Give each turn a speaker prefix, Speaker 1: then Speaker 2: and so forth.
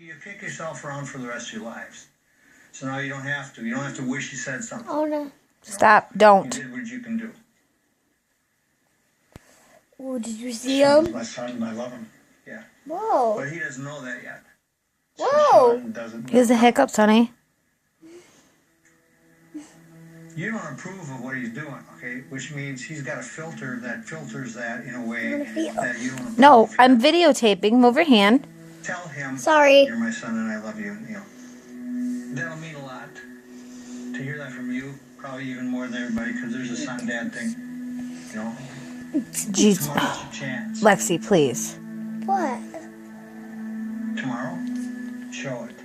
Speaker 1: You kick yourself around for the rest of your lives. So now you don't have to. You don't have to wish you said something.
Speaker 2: Oh no.
Speaker 3: Stop, don't.
Speaker 1: You did what you can do.
Speaker 2: Oh, did you see him?
Speaker 1: My son, and I love him. Yeah.
Speaker 2: Whoa.
Speaker 1: But he doesn't know that yet.
Speaker 2: Whoa.
Speaker 1: Sean doesn't.
Speaker 3: He has the hiccups, honey.
Speaker 1: You don't approve of what he's doing, okay? Which means he's got a filter that filters that in a way that you don't approve.
Speaker 3: No, I'm videotaping. Move your hand.
Speaker 1: Tell him,
Speaker 2: Sorry.
Speaker 1: You're my son and I love you. You know, that'll mean a lot to hear that from you. Probably even more than everybody, because there's a son-dad thing. You know,
Speaker 3: Jeez.
Speaker 1: tomorrow's a chance.
Speaker 3: Lexi, please.
Speaker 2: What?
Speaker 1: Tomorrow, show it.